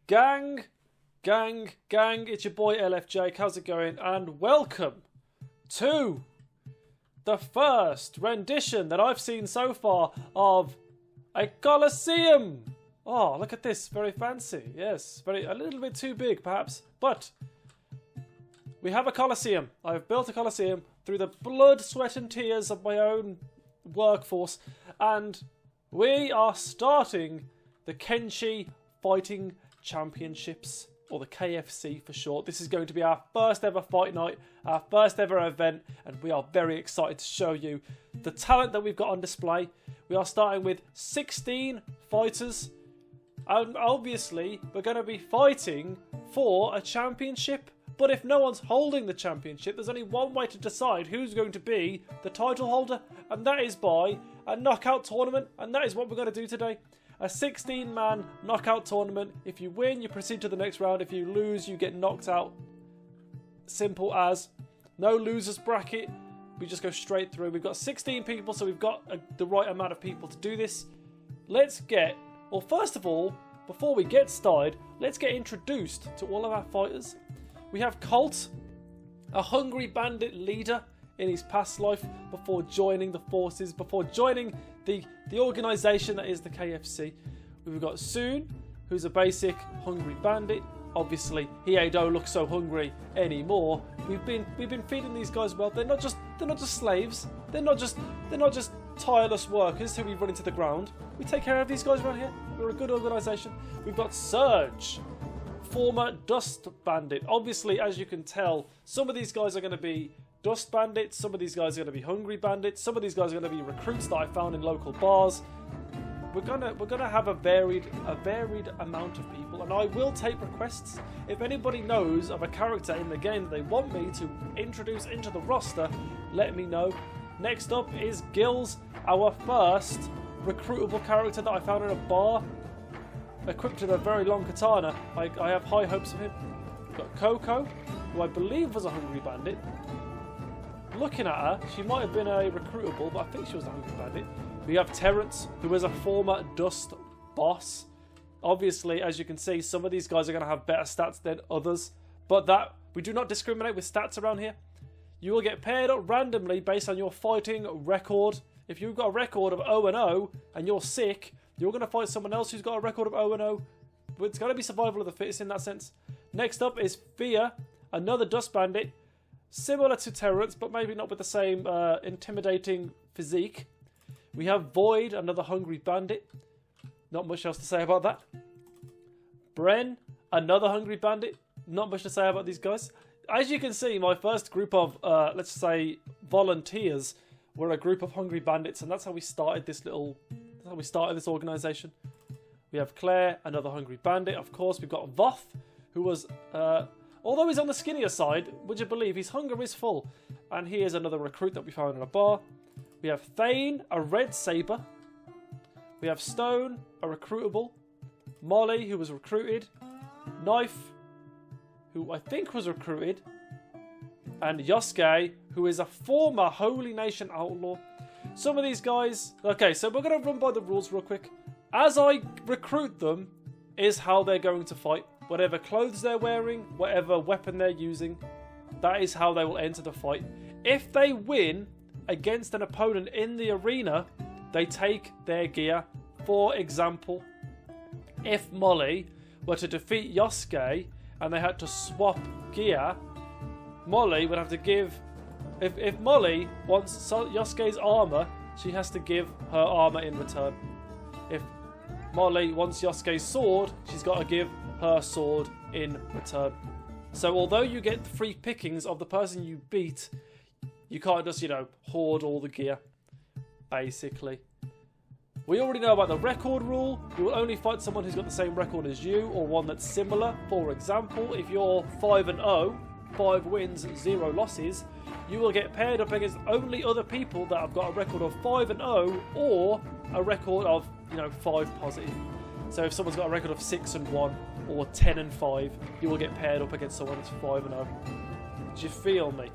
Gang, it's your boy LFJ, how's it going? And welcome to the first rendition that I've seen so far of a Colosseum. Oh, look at this, very fancy, yes, a little bit too big perhaps, but we have a Colosseum. I've built a Colosseum through the blood, sweat and tears of my own workforce, and we are starting the KENSHI Fighting Championships, or the KFC for short. This is going to be our first ever fight night, our first ever event, and we are very excited to show you the talent that we've got on display. We are starting with 16 fighters, and obviously we're going to be fighting for a championship. But if no one's holding the championship, there's only one way to decide who's going to be the title holder, and that is by a knockout tournament, and that is what we're going to do today. A 16-man knockout tournament. If you win, you proceed to the next round. If you lose, you get knocked out. Simple as. No losers bracket. We just go straight through. We've got 16 people, so we've got the right amount of people to do this. Let's get... Well, first of all, before we get started, let's get introduced to all of our fighters. We have Colt, a hungry bandit leader in his past life before joining the forces, before joining the organisation that is the KFC. We've got Soon, who's a basic hungry bandit. Obviously, he don't look so hungry anymore. We've been feeding these guys well. They're not just slaves. They're not just tireless workers who we run into the ground. We take care of these guys around here. We're a good organisation. We've got Serge, former dust bandit. Obviously, as you can tell, some of these guys are going to be dust bandits, some of these guys are going to be hungry bandits, some of these guys are going to be recruits that I found in local bars. We're gonna have a varied amount of people, and I will take requests. If anybody knows of a character in the game that they want me to introduce into the roster, let me know. Next up is Gills, our first recruitable character that I found in a bar, equipped with a very long katana. I have high hopes of him. We've got Coco, who I believe was a hungry bandit. Looking at her, she might have been a recruitable, but I think she was a hungry bandit. We have Terence, who is a former dust boss. Obviously, as you can see, some of these guys are going to have better stats than others, but that we do not discriminate with stats around here. You will get paired up randomly based on your fighting record. If you've got a record of 0-0 and you're sick, you're going to fight someone else who's got a record of 0-0. But it's going to be survival of the fittest in that sense. Next up is Vathia, another dust bandit. Similar to Terence, but maybe not with the same intimidating physique. We have Void, another hungry bandit. Not much else to say about that. Bren, another hungry bandit. Not much to say about these guys. As you can see, my first group of, let's say, volunteers were a group of hungry bandits, and that's how we started this organisation. We have Claire, another hungry bandit. Of course, we've got Vath, who was... although he's on the skinnier side, would you believe his hunger is full? And he is another recruit that we found in a bar. We have Thane, a red saber. We have Stone, a recruitable. Molly, who was recruited. Knife, who I think was recruited. And Yosuke, who is a former Holy Nation outlaw. Some of these guys... Okay, so we're going to run by the rules real quick. As I recruit them, is how they're going to fight. Whatever clothes they're wearing, whatever weapon they're using, that is how they will enter the fight. If they win against an opponent in the arena, they take their gear. For example, if Molly were to defeat Yosuke and they had to swap gear, Molly would have to give... If Molly wants Yosuke's armor, she has to give her armor in return. If Molly wants Yosuke's sword, she's got to give her sword in return. So although you get the free pickings of the person you beat, you can't just, hoard all the gear, basically. We already know about the record rule. You will only fight someone who's got the same record as you, or one that's similar. For example, if you're 5-0, 5 wins, 0 losses, you will get paired up against only other people that have got a record of 5-0 or a record of 5 positive. So if someone's got a record of 6-1 or 10-5, you will get paired up against someone that's 5-0. Do you feel me?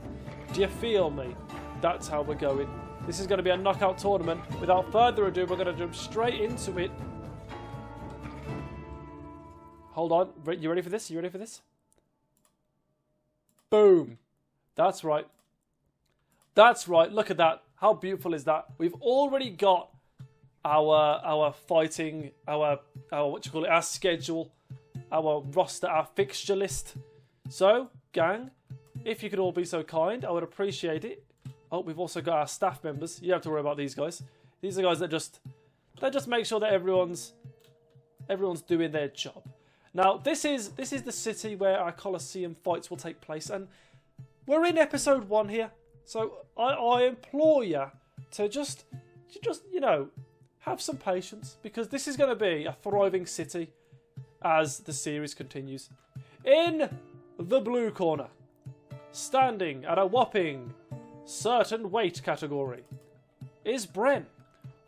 Do you feel me? That's how we're going. This is going to be a knockout tournament. Without further ado, we're going to jump straight into it. Hold on. You ready for this? You ready for this? Boom. That's right. That's right. Look at that. How beautiful is that? We've already got our fighting, our what you call it, our schedule, our roster, our fixture list. So, gang, if you could all be so kind, I would appreciate it. Oh, we've also got our staff members. You don't have to worry about these guys. These are guys that just make sure that everyone's doing their job. Now, this is the city where our Colosseum fights will take place, and we're in episode 1 here. So I implore you to just have some patience, because this is going to be a thriving city as the series continues. In the blue corner, standing at a whopping certain weight category, is Bren,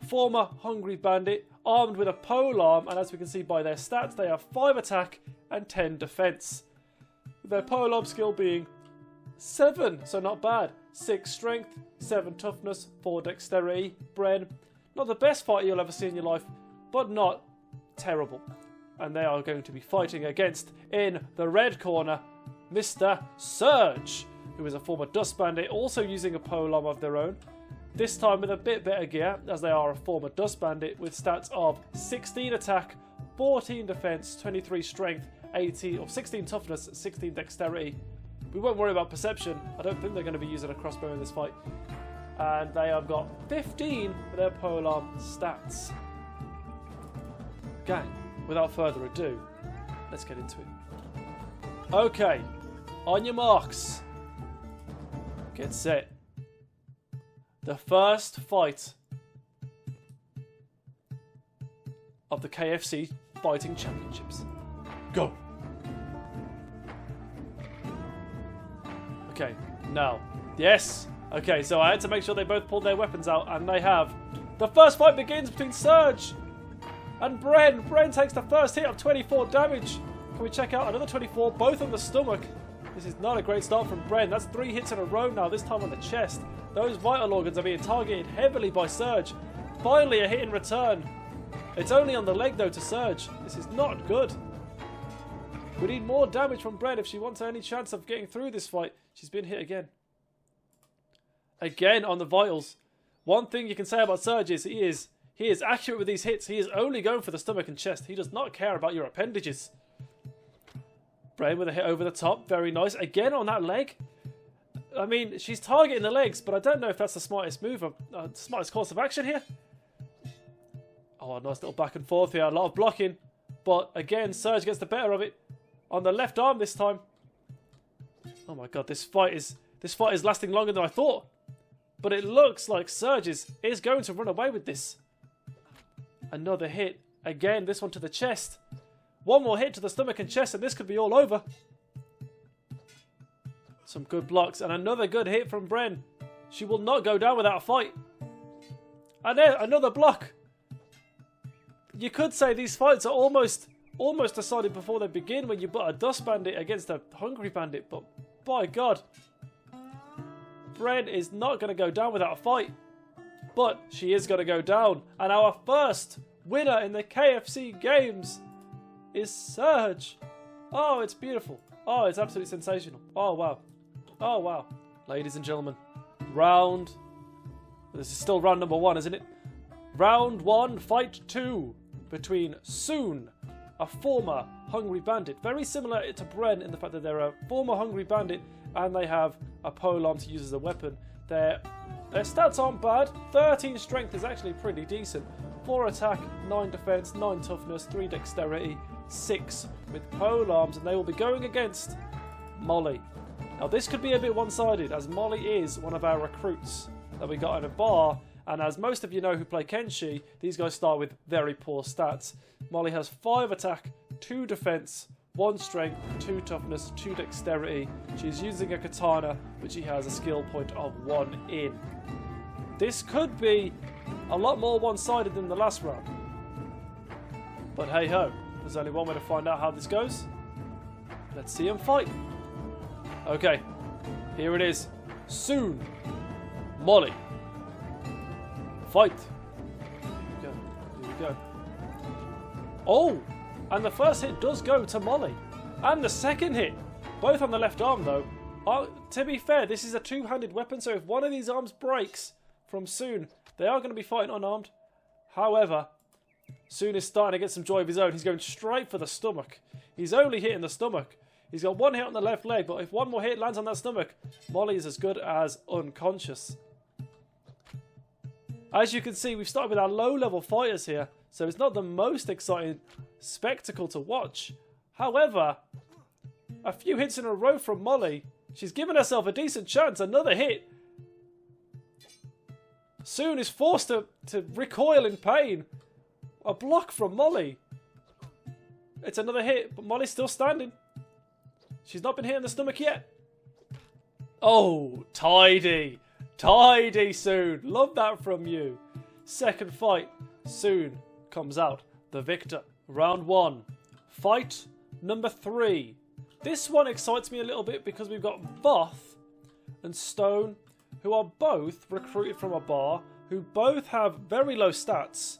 former hungry bandit, armed with a polearm, and as we can see by their stats, they have 5 attack and 10 defense. Their polearm skill being 7, so not bad. 6 strength, 7 toughness, 4 dexterity. Bren, not the best fighter you'll ever see in your life, but not terrible. And they are going to be fighting against, in the red corner, Mr. Serge, who is a former dust bandit, also using a polearm of their own. This time with a bit better gear, as they are a former dust bandit with stats of 16 attack, 14 defense, 23 strength, 16 toughness, 16 dexterity. We won't worry about perception. I don't think they're going to be using a crossbow in this fight. And they have got 15 for their polearm stats. Gang, without further ado, let's get into it. Okay, on your marks, get set. The first fight of the KFC Fighting Championships. Go! Okay, now. Yes! Okay, so I had to make sure they both pulled their weapons out, and they have. The first fight begins between Serge and Bren. Bren takes the first hit of 24 damage. Can we check out another 24, both on the stomach? This is not a great start from Bren. That's 3 hits in a row now, this time on the chest. Those vital organs are being targeted heavily by Serge. Finally a hit in return. It's only on the leg though to Serge. This is not good. We need more damage from Bren if she wants any chance of getting through this fight. She's been hit again. Again on the vitals. One thing you can say about Serge is he is accurate with these hits. He is only going for the stomach and chest. He does not care about your appendages. Bren with a hit over the top. Very nice. Again on that leg. I mean, she's targeting the legs, but I don't know if that's the smartest move, the smartest course of action here. Oh, a nice little back and forth here. A lot of blocking. But again, Serge gets the better of it. On the left arm this time. Oh my god, this fight is lasting longer than I thought. But it looks like Serge is going to run away with this. Another hit. Again, this one to the chest. One more hit to the stomach and chest, and this could be all over. Some good blocks, and another good hit from Bren. She will not go down without a fight. And then another block. You could say these fights are almost decided before they begin when you put a dust bandit against a hungry bandit, but by God, Bren is not going to go down without a fight. But she is going to go down, and our first winner in the KFC games is Serge. Oh, it's beautiful. Oh, it's absolutely sensational. Oh, wow. Oh, wow. Ladies and gentlemen, this is still round number 1, isn't it? Round 1, fight 2 between Soon, a former hungry bandit. Very similar to Bren in the fact that they're a former hungry bandit and they have a polearm to use as a weapon. Their stats aren't bad. 13 strength is actually pretty decent. 4 attack, 9 defense, 9 toughness, 3 dexterity, 6 with polearms, and they will be going against Molly. Now this could be a bit one-sided, as Molly is one of our recruits that we got in a bar, and as most of you know who play Kenshi, these guys start with very poor stats. Molly has 5 attack, 2 defense, 1 strength, 2 toughness, 2 dexterity. She's using a katana, which she has a skill point of 1 in. This could be a lot more one-sided than the last round. But hey ho, there's only one way to find out how this goes. Let's see them fight. Okay, here it is. Soon, Molly. Fight. Here we go. Oh, And the first hit does go to Molly. And the second hit, both on the left arm though. To be fair, this is a two-handed weapon, so if one of these arms breaks from Soon, they are going to be fighting unarmed. However, Soon is starting to get some joy of his own. He's going straight for the stomach. He's only hitting the stomach. He's got one hit on the left leg, but if one more hit lands on that stomach, Molly is as good as unconscious. As you can see, we've started with our low-level fighters here, so it's not the most exciting spectacle to watch. However, a few hits in a row from Molly. She's given herself a decent chance. Another hit. Soon is forced to recoil in pain. A block from Molly. It's another hit, but Molly's still standing. She's not been hit in the stomach yet. Oh, tidy. Tidy, Soon. Love that from you. Second fight. Soon comes out the victor. Round 1. Fight number 3. This one excites me a little bit because we've got Voth and Stone, who are both recruited from a bar, who both have very low stats.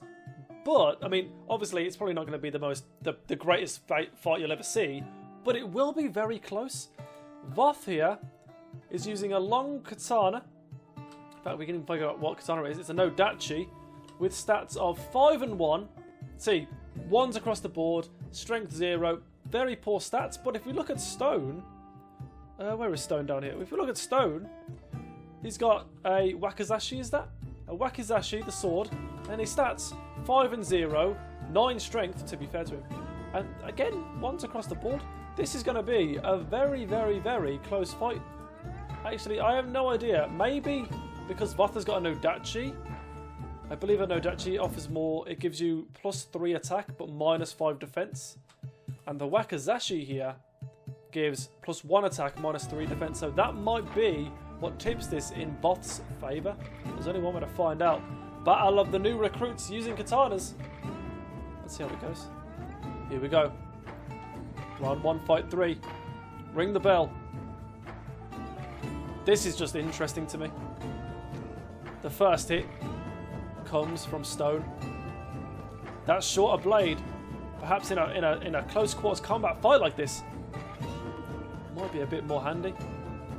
But, I mean, obviously it's probably not going to be the greatest fight you'll ever see, but it will be very close. Vathia is using a long katana. In fact, we can even figure out what katana it is. It's a no dachi with stats of 5 and 1. See, 1s across the board, strength 0, very poor stats. But if we look at Stone, where is Stone down here? If we look at Stone, he's got a wakizashi, is that? A wakizashi, the sword, and his stats 5 and 0, 9 strength to be fair to him. And again, 1s across the board. This is going to be a very, very, very close fight. Actually, I have no idea. Maybe because Vatha's got a no dachi. I believe a no dachi offers more. It gives you +3 attack but -5 defense. And the wakizashi here gives +1 attack, -3 defense. So that might be what tips this in Voth's favour. There's only one way to find out. Battle of the new recruits using katanas. Let's see how it goes. Here we go. Round 1, fight 3. Ring the bell. This is just interesting to me. The first hit comes from Stone. That shorter blade, perhaps in a close quarters combat fight like this, might be a bit more handy.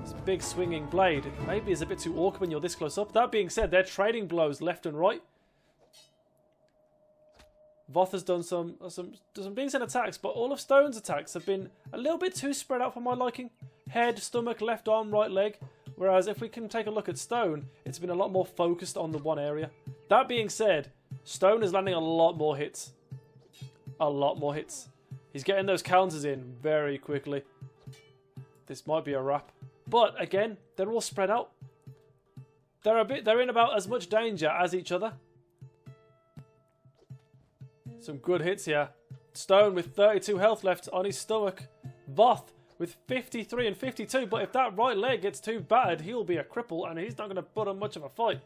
This big swinging blade maybe is a bit too awkward when you're this close up. That being said, they're trading blows left and right. Voth has done some decent attacks, but all of Stone's attacks have been a little bit too spread out for my liking. Head, stomach, left arm, right leg. Whereas if we can take a look at Stone, it's been a lot more focused on the one area. That being said, Stone is landing a lot more hits. A lot more hits. He's getting those counters in very quickly. This might be a wrap. But again, they're all spread out. They're in about as much danger as each other. Some good hits here. Stone with 32 health left on his stomach. Voth with 53 and 52. But if that right leg gets too battered, he'll be a cripple and he's not going to put on much of a fight.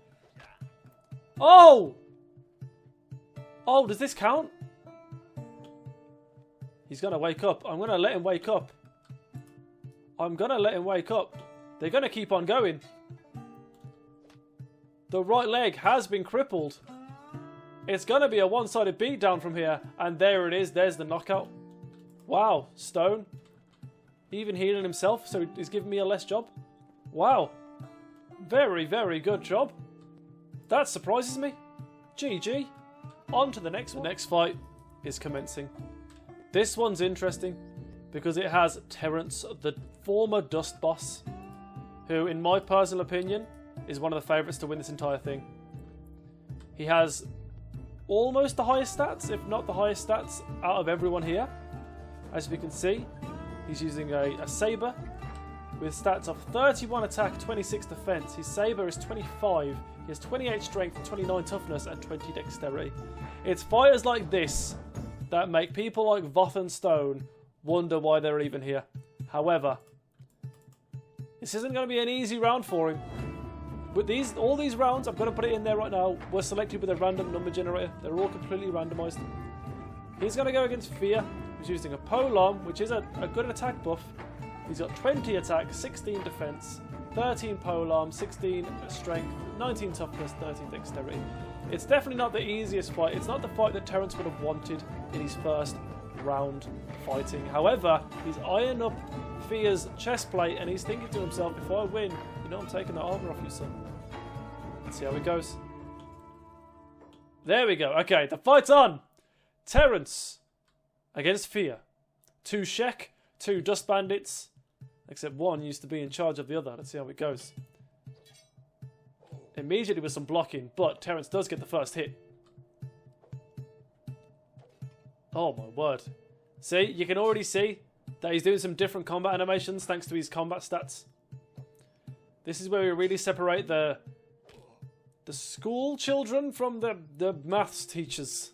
Oh! Oh, does this count? He's going to wake up. I'm going to let him wake up. I'm going to let him wake up. They're going to keep on going. The right leg has been crippled. It's going to be a one-sided beatdown from here. And there it is. There's the knockout. Wow. Stone. Even healing himself, so he's giving me a less job. Wow. Very, very good job. That surprises me. GG. On to the next one. The next fight is commencing. This one's interesting because it has Terence, the former Dust Boss, who, in my personal opinion, is one of the favourites to win this entire thing. He has almost the highest stats, if not the highest stats, out of everyone here. As we can see, he's using a saber with stats of 31 attack, 26 defense. His saber is 25. He has 28 strength, 29 toughness, and 20 dexterity. It's fighters like this that make people like Voth and Stone wonder why they're even here. However, this isn't going to be an easy round for him. With all these rounds, I'm going to put it in there right now, were selected with a random number generator. They're all completely randomized. He's going to go against Fear, who's using a Polom, which is a good attack buff. He's got 20 attack, 16 defense, 13 Polom, 16 strength, 19 toughness, 13 dexterity. It's definitely not the easiest fight. It's not the fight that Terence would have wanted in his first round fighting. However, he's eyeing up Vathea's chest plate and he's thinking to himself, if I win, you know I'm taking the armour off you, son. Let's see how it goes. There we go. Okay, the fight's on. Terence against Vathia. 2 Shek, 2 Dust Bandits. Except one used to be in charge of the other. Let's see how it goes. Immediately with some blocking, but Terence does get the first hit. Oh my word. See, you can already see that he's doing some different combat animations thanks to his combat stats. This is where we really separate the school children from the maths teachers.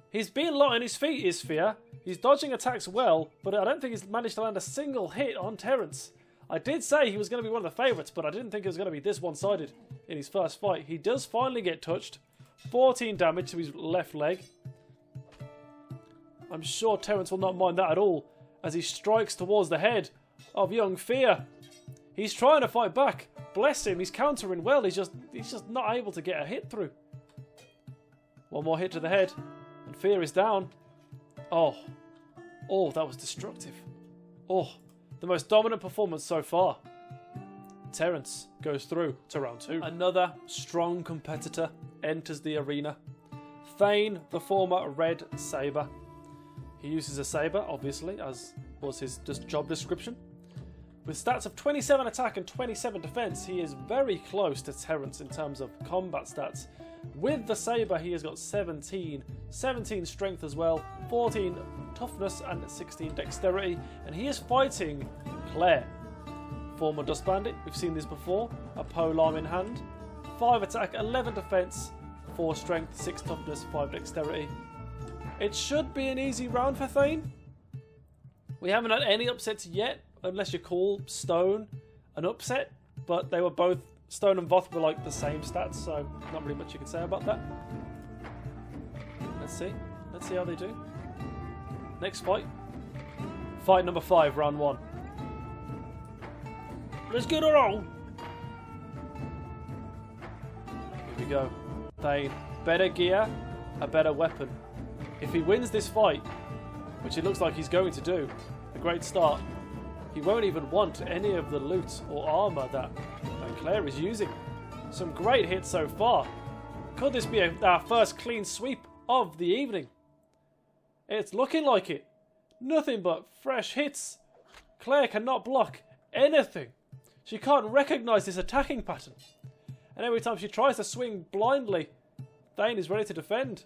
He's being light on his feet, is Vathia. He's dodging attacks well, but I don't think he's managed to land a single hit on Terence. I did say he was going to be one of the favourites, but I didn't think it was going to be this one-sided in his first fight. He does finally get touched. 14 damage to his left leg. I'm sure Terence will not mind that at all as he strikes towards the head of young Vathia. He's trying to fight back. Bless him, he's countering well. He's just not able to get a hit through. One more hit to the head and Vathia is down. Oh, that was destructive. Oh, the most dominant performance so far. Terence goes through to round 2. Another strong competitor enters the arena. Thane, the former Red Saber. He uses a saber, obviously, as was his job description. With stats of 27 attack and 27 defense, he is very close to Terence in terms of combat stats. With the saber, he has got 17 strength as well, 14 toughness and 16 dexterity, and he is fighting Claire. Former Dust Bandit, we've seen this before, a polearm in hand, 5 attack, 11 defense, 4 strength, 6 toughness, 5 dexterity. It should be an easy round for Thane. We haven't had any upsets yet, unless you call Stone an upset, but they were both, Stone and Voth were like the same stats, so not really much you can say about that. Let's see how they do. Next fight. Fight number 5, round 1. Let's get it on! Here we go. Thane, better gear, a better weapon. If he wins this fight, which it looks like he's going to do, a great start, he won't even want any of the loot or armour that Claire is using. Some great hits so far. Could this be our first clean sweep of the evening? It's looking like it. Nothing but fresh hits. Claire cannot block anything. She can't recognise this attacking pattern. And every time she tries to swing blindly, Thane is ready to defend.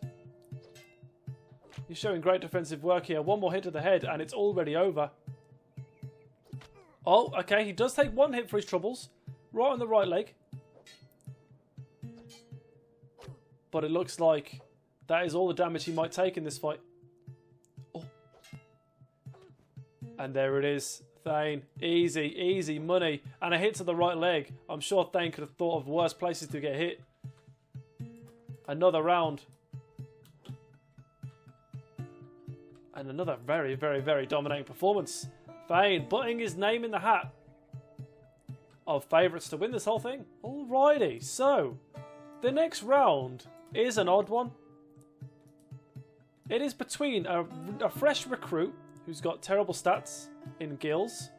He's showing great defensive work here. One more hit to the head and it's already over. Oh, okay, he does take 1 hit for his troubles. Right on the right leg. But it looks like that is all the damage he might take in this fight. Oh. And there it is. Thane, easy money. And a hit to the right leg. I'm sure Thane could have thought of worse places to get hit. Another round. And another very dominating performance. Thane putting his name in the hat of favourites to win this whole thing. Alrighty, so the next round is an odd one. It is between a fresh recruit who's got terrible stats in gills.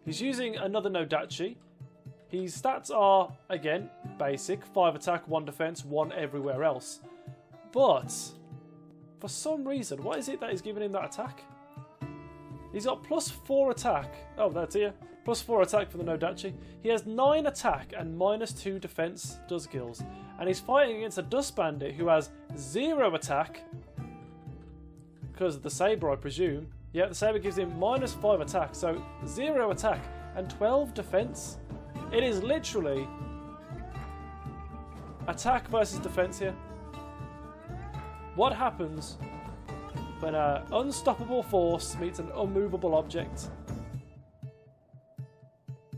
He's using another Nodachi. His stats are, again, basic. 5 attack, 1 defense, 1 everywhere else. But for some reason, what is it that is giving him that attack? He's got +4 attack. Oh, that's here. +4 attack for the Nodachi. He has 9 attack and -2 defense, does gills. And he's fighting against a Dust Bandit who has 0 attack. Because of the saber, I presume. Yeah, the saber gives him -5 attack. So 0 attack and 12 defense. It is literally attack versus defense here. What happens when an unstoppable force meets an unmovable object?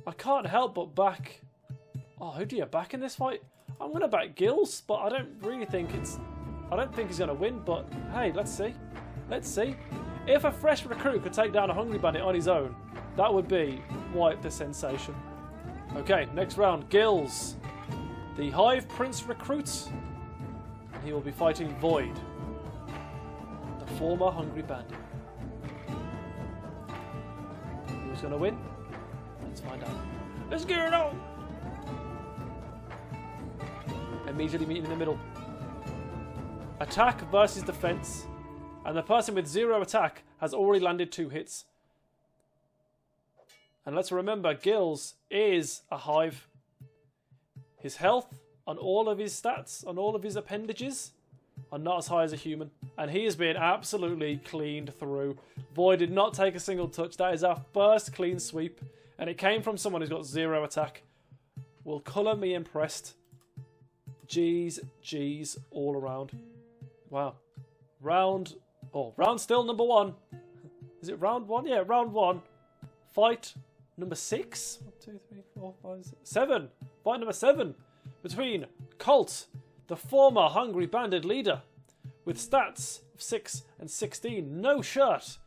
I can't help but back... Oh, who do you back in this fight? I'm going to back Gills, but I don't really think it's... I don't think he's going to win, but hey, let's see. Let's see. If a fresh recruit could take down a Hungry Bandit on his own, that would be quite the sensation. Okay, next round, Gills. The Hive Prince recruit. He will be fighting Void. The former Hungry Bandit. Who's going to win? Let's find out. Let's get it on! Immediately meeting in the middle. Attack versus defense. And the person with 0 attack has already landed 2 hits. And let's remember, Gills is a hive. His health on all of his stats, on all of his appendages, are not as high as a human. And he has been absolutely cleaned through. Void did not take a single touch. That is our first clean sweep. And it came from someone who's got 0 attack. Will colour me impressed. G's all around. Wow. Round still number 1. Is it round 1? Yeah, round 1. Fight number 6. 1, 2, 3, 4, 5, 6, 7. Fight number 7 between Colt, the former Hungry Bandit leader, with stats of 6 and 16, no shirt,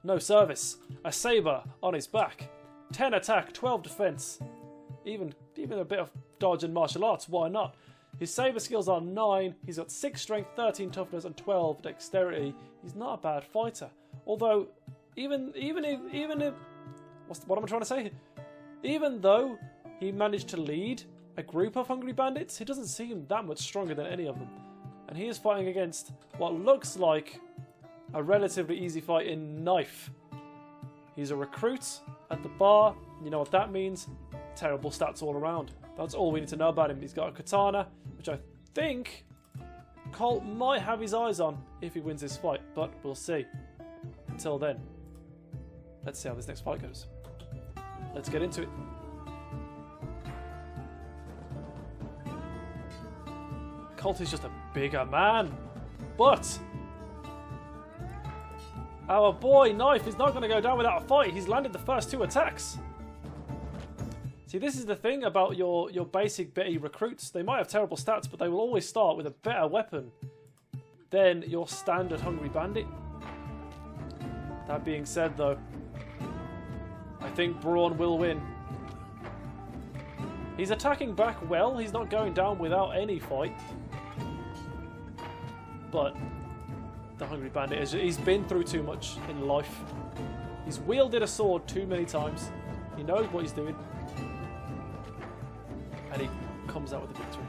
no service, a saber on his back, 10 attack, 12 defense, even a bit of dodge and martial arts. Why not? His saber skills are 9. He's got 6 strength, 13 toughness, and 12 dexterity. He's not a bad fighter. Although, even if what am I trying to say? Even though he managed to lead a group of Hungry Bandits, he doesn't seem that much stronger than any of them. And he is fighting against what looks like a relatively easy fight in Knife. He's a recruit at the bar. You know what that means? Terrible stats all around. That's all we need to know about him. He's got a katana, which I think Colt might have his eyes on if he wins this fight, but we'll see. Until then, let's see how this next fight goes. Let's get into it. Colt is just a bigger man, but our boy Knife is not going to go down without a fight. He's landed the first 2 attacks. See, this is the thing about your basic bitty recruits. They might have terrible stats, but they will always start with a better weapon than your standard Hungry Bandit. That being said, though, I think Brawn will win. He's attacking back well. He's not going down without any fight. But the Hungry Bandit, he's been through too much in life. He's wielded a sword too many times. He knows what he's doing. And he comes out with a victory.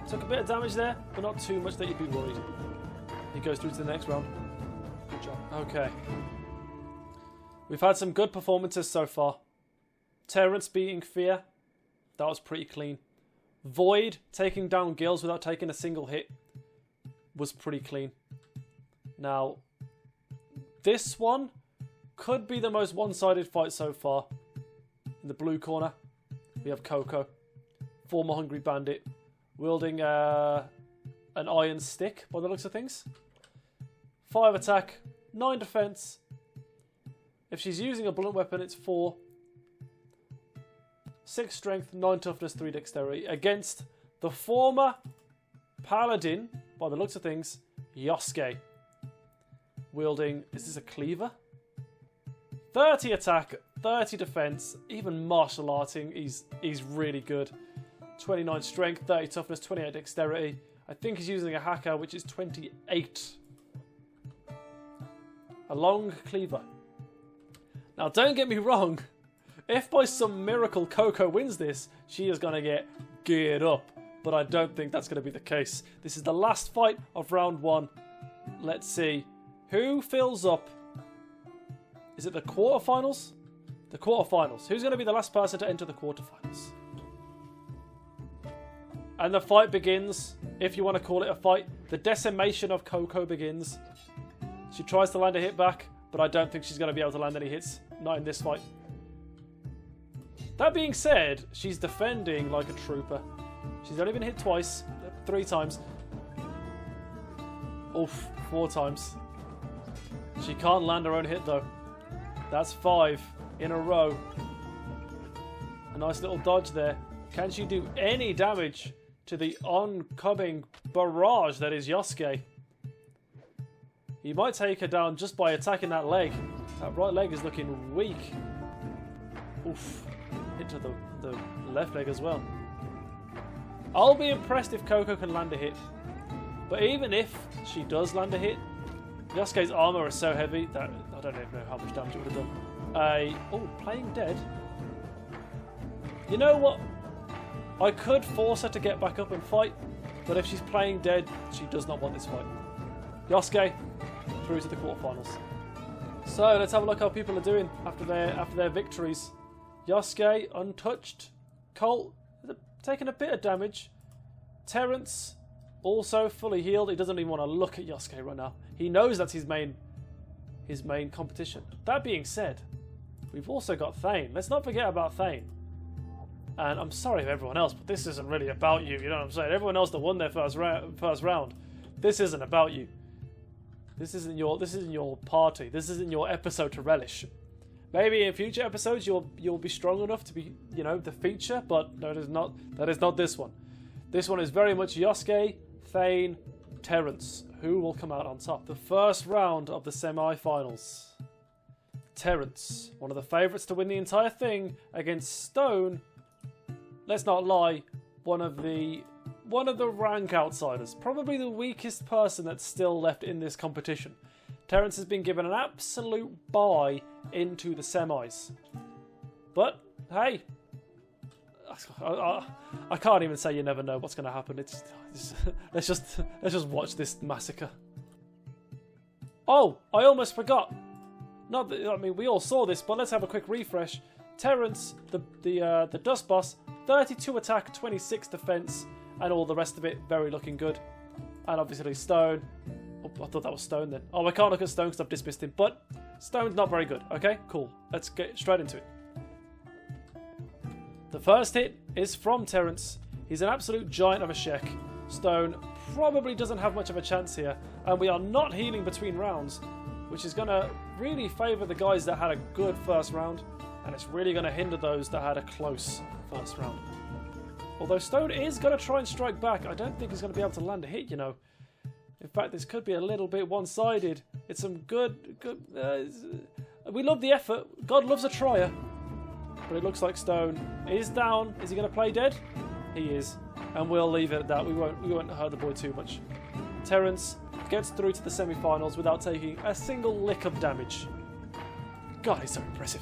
Took a bit of damage there, but not too much that you'd be worried. He goes through to the next round. Good job. Okay. We've had some good performances so far. Terence beating Fear. That was pretty clean. Void taking down Gills without taking a single hit was pretty clean. Now, this one could be the most one-sided fight so far. In the blue corner, we have Coco, former Hungry Bandit, wielding an iron stick by the looks of things. 5 attack, 9 defense. If she's using a blunt weapon, it's 4. 6 strength, 9 toughness, 3 dexterity. Against the former Paladin, by the looks of things, Yosuke. Wielding, is this a cleaver? 30 attack, 30 defense, even martial arting, he's really good. 29 strength, 30 toughness, 28 dexterity. I think he's using a hacker, which is 28. A long cleaver. Now, don't get me wrong. If by some miracle Coco wins this, she is going to get geared up. But I don't think that's going to be the case. This is the last fight of round 1. Let's see. Who fills up? Is it the quarterfinals? The quarterfinals. Who's going to be the last person to enter the quarterfinals? And the fight begins, if you want to call it a fight. The decimation of Coco begins. She tries to land a hit back, but I don't think she's going to be able to land any hits. Not in this fight. That being said, she's defending like a trooper. She's only been hit twice. 3 times. Oof, 4 times. She can't land her own hit though. That's 5 in a row. A nice little dodge there. Can she do any damage to the oncoming barrage that is Yosuke? He might take her down just by attacking that leg. That right leg is looking weak. Oof. Hit to the left leg as well. I'll be impressed if Coco can land a hit. But even if she does land a hit, Yosuke's armor is so heavy that I don't even know how much damage it would have done. Oh, playing dead. You know what? I could force her to get back up and fight, but if she's playing dead, she does not want this fight. Yosuke through to the quarterfinals. So let's have a look how people are doing after their victories. Yosuke untouched. Colt taking a bit of damage. Terence also fully healed. He doesn't even want to look at Yosuke right now. He knows that's his main competition. That being said, we've also got Thane. Let's not forget about Thane. And I'm sorry for everyone else, but this isn't really about you. You know what I'm saying? Everyone else that won their first round. This isn't about you. This isn't your party. This isn't your episode to relish. Maybe in future episodes you'll be strong enough to be, you know, the feature, but that is not this one. This one is very much Yosuke, Thane, Terence. Who will come out on top? The first round of the semi-finals. Terence, one of the favourites to win the entire thing, against Stone. Let's not lie, one of the rank outsiders, probably the weakest person that's still left in this competition. Terence has been given an absolute bye into the semis. But hey, I can't even say you never know what's going to happen. Let's just watch this massacre. Oh, I almost forgot. Not that, I mean, we all saw this, but let's have a quick refresh. Terence, the Dust Boss, 32 attack, 26 defense, and all the rest of it very looking good. And obviously Stone. Oh, I thought that was Stone then. Oh, I can't look at Stone because I've dismissed him. But Stone's not very good. Okay, cool. Let's get straight into it. The first hit is from Terence. He's an absolute giant of a Shek. Stone probably doesn't have much of a chance here. And we are not healing between rounds, which is going to really favour the guys that had a good first round. And it's really going to hinder those that had a close first round. Although Stone is going to try and strike back, I don't think he's going to be able to land a hit, you know. In fact, this could be a little bit one-sided. It's some good... we love the effort. God loves a trier. But it looks like Stone is down. Is he going to play dead? He is. And we'll leave it at that. We won't hurt the boy too much. Terence gets through to the semi-finals without taking a single lick of damage. God, he's so impressive.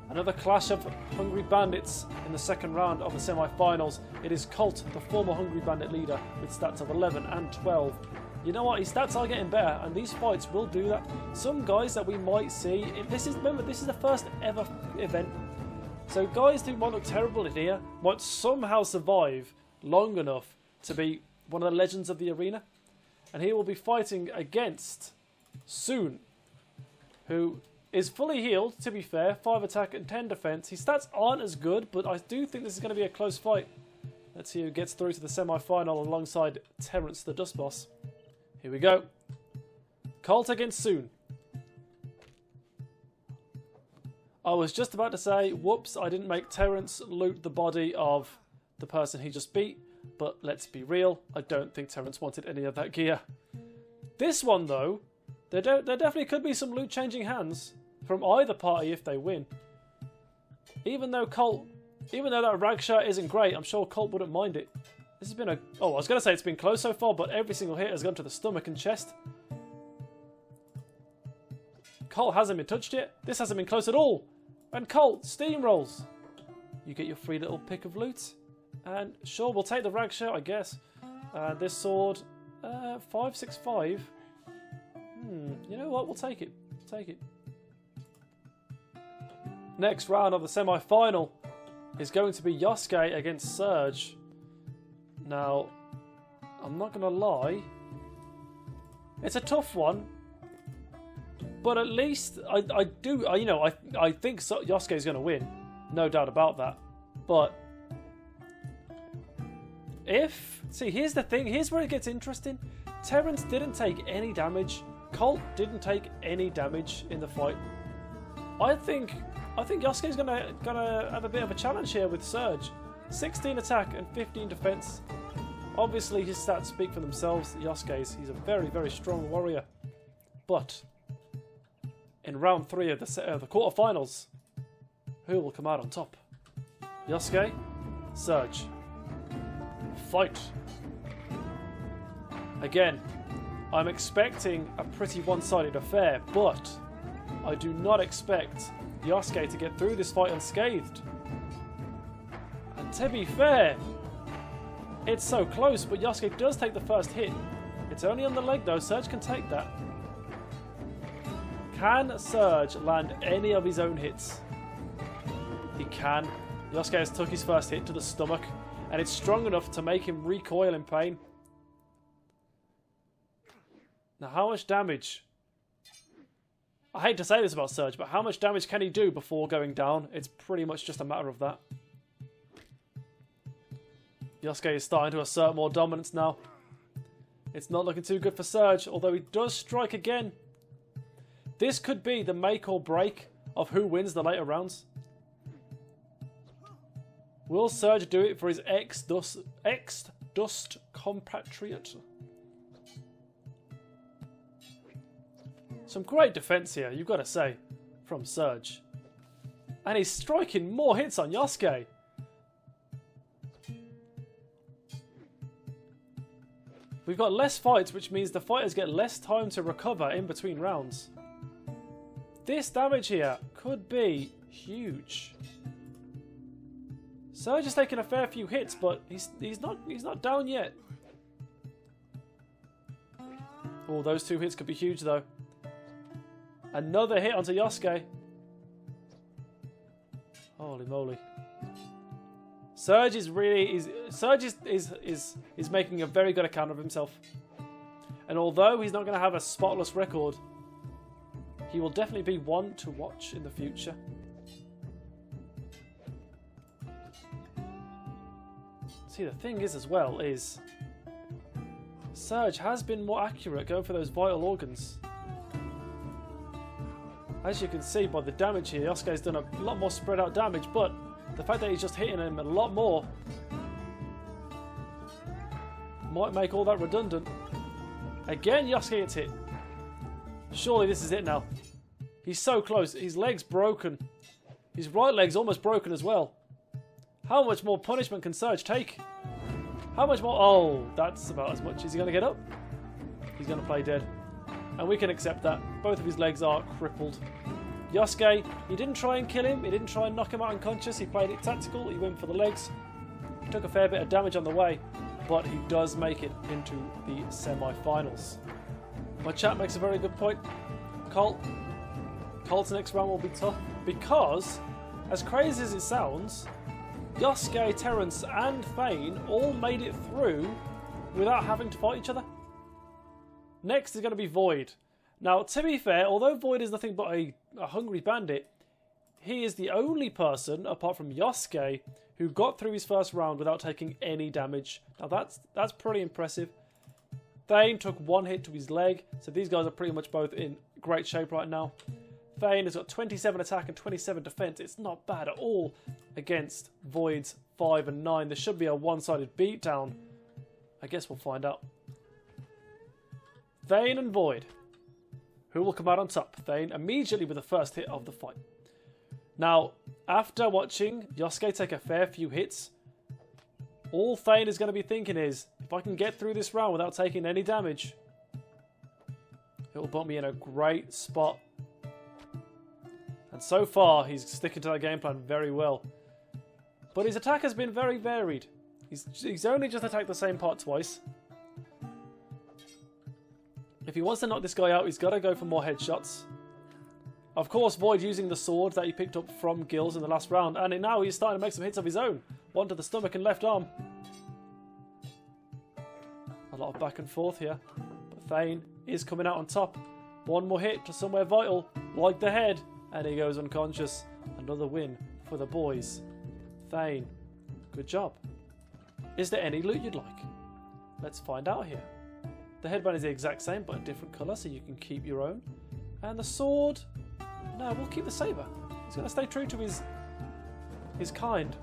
Another clash of Hungry Bandits in the second round of the semi-finals. It is Colt, the former Hungry Bandit leader, with stats of 11 and 12. You know what? His stats are getting better, and these fights will do that. Some guys that we might see... Remember, this is the first ever event. So guys who might look terrible in here might somehow survive long enough to be one of the legends of the arena. And he will be fighting against Soon, who is fully healed, to be fair. 5 attack and 10 defense. His stats aren't as good, but I do think this is going to be a close fight. Let's see who gets through to the semi-final alongside Terence, the Dust Boss. Here we go. Colt against Soon. I was just about to say, whoops, I didn't make Terence loot the body of the person he just beat. But let's be real, I don't think Terence wanted any of that gear. This one, though, there definitely could be some loot changing hands from either party if they win. Even though that rag shirt isn't great, I'm sure Colt wouldn't mind it. This has been I was going to say it's been close so far, but every single hit has gone to the stomach and chest. Colt hasn't been touched yet. This hasn't been close at all. And Colt steamrolls. You get your free little pick of loot. And sure, we'll take the rag shirt, I guess. This sword, 565. You know what? We'll take it. Take it. Next round of the semi-final is going to be Yosuke against Serge. Now, I'm not going to lie. It's a tough one. But at least I think Yosuke is going to win. No doubt about that. But here's the thing. Here's where it gets interesting. Terence didn't take any damage. Colt didn't take any damage in the fight. I think Yosuke's gonna have a bit of a challenge here with Serge. 16 attack and 15 defense. Obviously, his stats speak for themselves. Yosuke's, he's a very, very strong warrior. But in round 3 of the quarterfinals, who will come out on top? Yosuke, Serge. Fight. Again, I'm expecting a pretty one-sided affair, but I do not expect Yosuke to get through this fight unscathed. And to be fair, it's so close, but Yosuke does take the first hit. It's only on the leg though, Serge can take that. Can Serge land any of his own hits? He can. Yosuke has took his first hit to the stomach, and it's strong enough to make him recoil in pain. Now, how much damage? I hate to say this about Serge, but how much damage can he do before going down? It's pretty much just a matter of that. Yosuke is starting to assert more dominance now. It's not looking too good for Serge, although he does strike again. This could be the make or break of who wins the later rounds. Will Serge do it for his ex-dust compatriot? Some great defense here, you've got to say, from Serge. And he's striking more hits on Yosuke. We've got less fights, which means the fighters get less time to recover in between rounds. This damage here could be huge. Serge is taking a fair few hits, but he's not down yet. Oh, those 2 hits could be huge though. Another hit onto Yosuke. Holy moly. Serge is making a very good account of himself. And although he's not going to have a spotless record, he will definitely be one to watch in the future. See, the thing is as well is Serge has been more accurate going for those vital organs. As you can see by the damage here, Yosuke's done a lot more spread out damage, but the fact that he's just hitting him a lot more might make all that redundant. Again, Yosuke gets hit. Surely this is it now. He's so close. His leg's broken. His right leg's almost broken as well. How much more punishment can Serge take? How much more? Oh, that's about as much. Is he going to get up? He's going to play dead. And we can accept that. Both of his legs are crippled. Yosuke, he didn't try and kill him. He didn't try and knock him out unconscious. He played it tactical. He went for the legs. He took a fair bit of damage on the way, but he does make it into the semi-finals. My chat makes a very good point. Colt's next round will be tough because, as crazy as it sounds, Yosuke, Terence and Thane all made it through without having to fight each other. Next is going to be Void. Now, to be fair, although Void is nothing but a hungry bandit, he is the only person, apart from Yosuke, who got through his first round without taking any damage. Now, that's pretty impressive. Thane took 1 hit to his leg, so these guys are pretty much both in great shape right now. Thane has got 27 attack and 27 defense. It's not bad at all against Void's 5 and 9. There should be a one-sided beatdown. I guess we'll find out. Thane and Void. Who will come out on top? Thane immediately with the first hit of the fight. Now, after watching Yosuke take a fair few hits, all Thane is going to be thinking is, if I can get through this round without taking any damage, it will put me in a great spot. And so far, he's sticking to that game plan very well. But his attack has been very varied. He's only just attacked the same part twice. If he wants to knock this guy out, he's got to go for more headshots. Of course, Void using the sword that he picked up from Gills in the last round. And now he's starting to make some hits of his own. One to the stomach and left arm. A lot of back and forth here. But Thane is coming out on top. One more hit to somewhere vital, like the head. And he goes unconscious. Another win for the boys. Thane, good job. Is there any loot you'd like? Let's find out here. The headband is the exact same, but a different colour, so you can keep your own. And the sword... No, we'll keep the saber. He's going to stay true to his kind.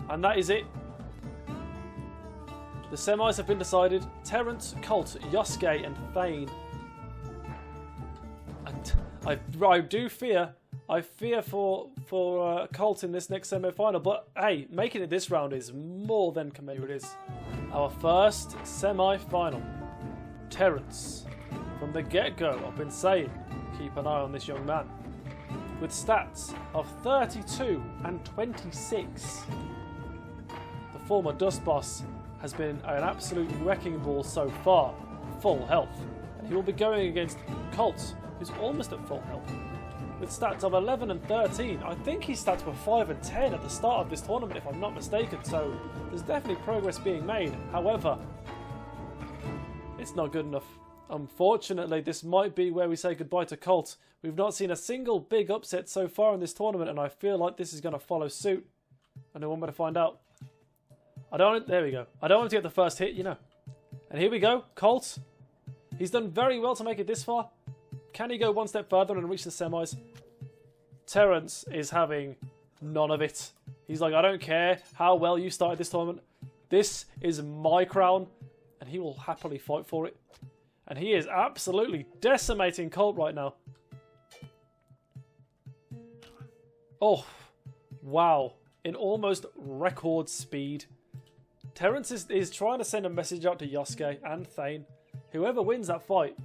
And that is it. The semis have been decided. Terence, Colt, Yosuke and Thane. And I do fear... I fear for Colt in this next semi-final. But hey, making it this round is more than commendable. It is. Our first semi-final. Terence. From the get-go, I've been saying, keep an eye on this young man. With stats of 32 and 26. The former Dust Boss has been an absolute wrecking ball so far, full health. And he will be going against Colt, who's almost at full health. With stats of 11 and 13. I think his stats were 5 and 10 at the start of this tournament, if I'm not mistaken, so there's definitely progress being made. However, it's not good enough. Unfortunately, this might be where we say goodbye to Colt. We've not seen a single big upset so far in this tournament, and I feel like this is going to follow suit. And I want me to find out. There we go. I don't want to get the first hit, you know. And here we go, Colt. He's done very well to make it this far. Can he go one step further and reach the semis? Terence is having none of it. He's like, I don't care how well you started this tournament. This is my crown, and he will happily fight for it. And he is absolutely decimating Colt right now. Oh, wow. In almost record speed. Terence is trying to send a message out to Yosuke and Thane. Whoever wins that fight,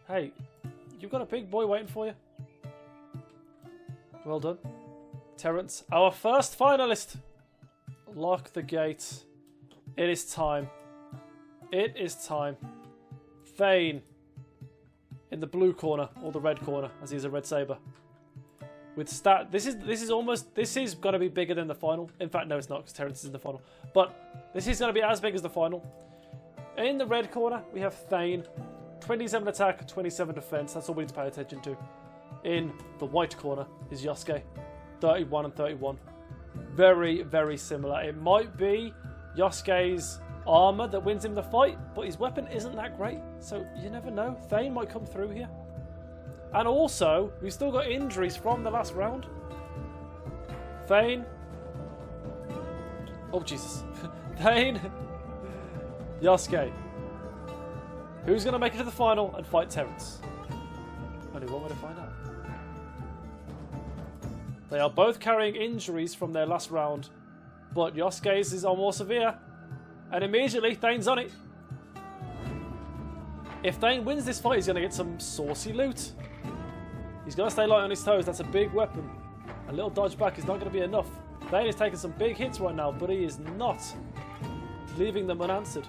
hey, you've got a big boy waiting for you. Well done. Terence, our first finalist. Lock the gate. It is time. It is time. Thane in the blue corner, or the red corner, as he's a red saber. With stat, this is going to be bigger than the final. In fact, no, it's not, because Terence is in the final. But this is going to be as big as the final. In the red corner, we have Thane, 27 attack, 27 defense. That's all we need to pay attention to. In the white corner is Yosuke, 31 and 31. Very, very similar. It might be Yosuke's armor that wins him the fight, but his weapon isn't that great, so you never know. Thane might come through here. And also, we've still got injuries from the last round. Thane. Oh, Jesus. Thane. Yosuke. Who's going to make it to the final and fight Terence? Only one way to find out. They are both carrying injuries from their last round, but Yosuke's is more severe. And immediately, Thane's on it. If Thane wins this fight, he's going to get some saucy loot. He's going to stay light on his toes. That's a big weapon. A little dodge back is not going to be enough. Thane is taking some big hits right now, but he is not leaving them unanswered.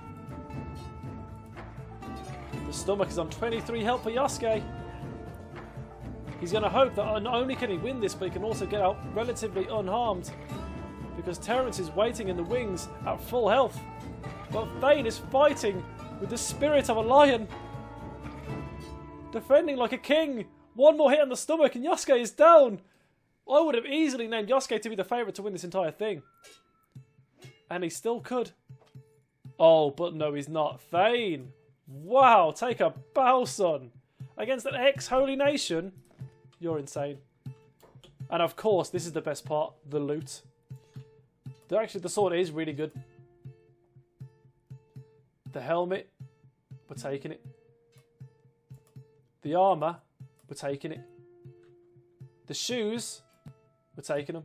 The stomach is on 23 health for Yosuke. He's going to hope that not only can he win this, but he can also get out relatively unharmed, because Terence is waiting in the wings at full health. But Thane is fighting with the spirit of a lion, defending like a king. One more hit on the stomach and Yosuke is down. I would have easily named Yosuke to be the favourite to win this entire thing. And he still could. Oh, but no, he's not. Thane. Wow, take a bow, son. Against an ex-holy nation. You're insane. And of course, this is the best part. The loot. Actually, the sword is really good. The helmet. We're taking it. The armour. We're taking it. The shoes. We're taking them.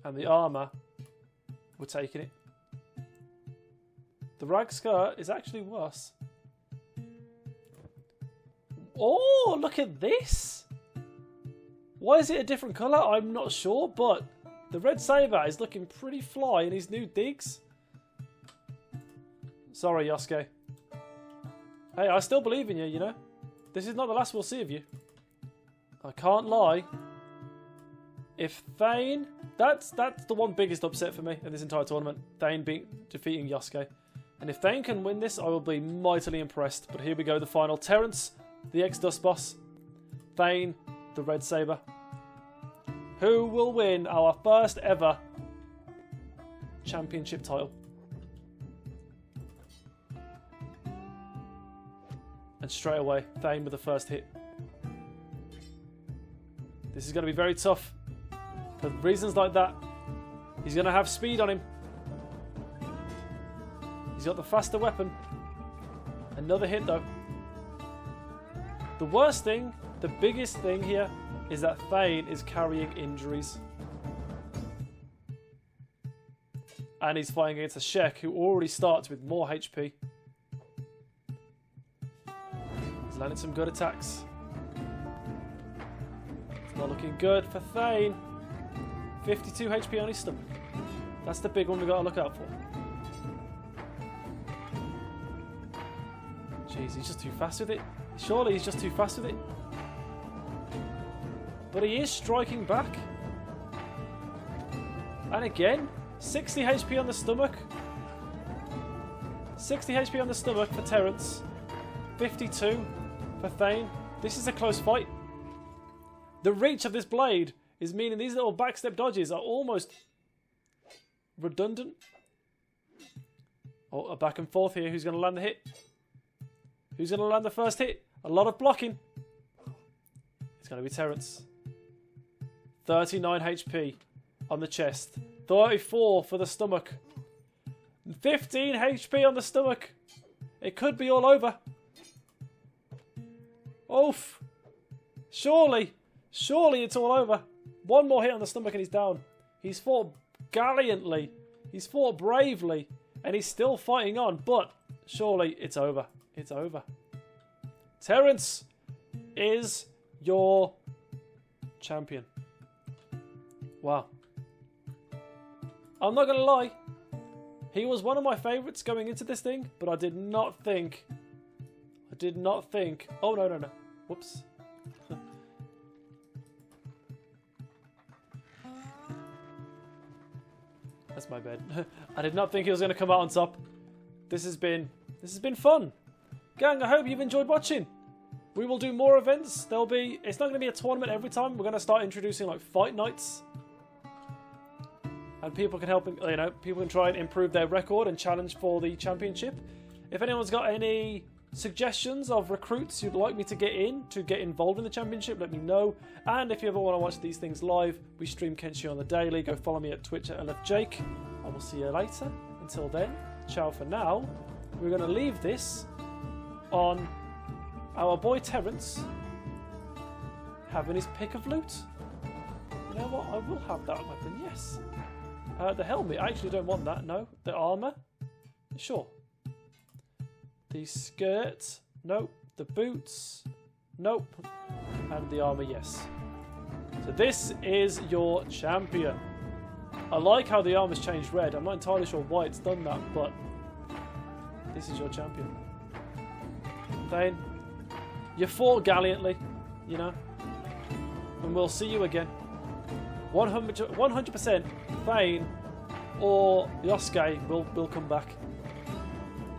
And the armour. We're taking it. The rag skirt is actually worse. Oh, look at this. Why is it a different colour? I'm not sure, but the red saber is looking pretty fly in his new digs. Sorry, Yosuke. Hey, I still believe in you, you know. This is not the last we'll see of you. I can't lie. If Thane... That's the one biggest upset for me in this entire tournament. Thane defeating Yosuke. And if Thane can win this, I will be mightily impressed. But here we go, the final. Terence, the ex-Dust Boss. Thane, the Red Saber. Who will win our first ever championship title? And straight away, Thane with the first hit. This is going to be very tough. For reasons like that. He's going to have speed on him. He's got the faster weapon. Another hit though. The worst thing, the biggest thing here, is that Thane is carrying injuries. And he's fighting against a Shek who already starts with more HP. He's landing some good attacks. It's not looking good for Thane. 52 HP on his stomach. That's the big one we got to look out for. Jeez, he's just too fast with it. Surely he's just too fast with it. But he is striking back. And again, 60 HP on the stomach. 60 HP on the stomach for Terence. 52 for Thane. This is a close fight. The reach of this blade is meaning these little backstep dodges are almost redundant. Oh, a back and forth here. Who's going to land the hit? Who's going to land the first hit? A lot of blocking. It's going to be Terence. 39 HP on the chest. 34 for the stomach. 15 HP on the stomach. It could be all over. Oof. Surely it's all over. One more hit on the stomach and he's down. He's fought gallantly. He's fought bravely. And he's still fighting on. But surely it's over. It's over. Terence is your champion. Wow. I'm not going to lie. He was one of my favourites going into this thing. But I did not think... Oh, no. Whoops. That's my bed. I did not think he was going to come out on top. This has been fun. Gang, I hope you've enjoyed watching. We will do more events. It's not going to be a tournament every time. We're going to start introducing like fight nights. And people can help, people can try and improve their record and challenge for the championship. If anyone's got any suggestions of recruits you'd like me to get involved in the championship, let me know. And if you ever want to watch these things live, we stream KENSHI on the daily. Go follow me at Twitch at LFJake. I will see you later. Until then, ciao for now. We're going to leave this on our boy Terence having his pick of loot. You know what? I will have that weapon, yes. The helmet, I actually don't want that, no. The armour, sure. The skirt, nope. The boots, nope. And the armour, yes. So this is your champion. I like how the armour's changed red. I'm not entirely sure why it's done that, but this is your champion. Thane, you fought gallantly, you know. And we'll see you again. 100% Thane or Yosuke will come back.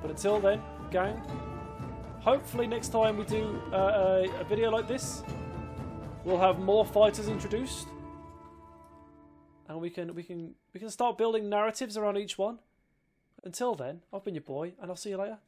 But until then, gang, hopefully next time we do a video like this, we'll have more fighters introduced, and we can start building narratives around each one. Until then, I've been your boy, and I'll see you later.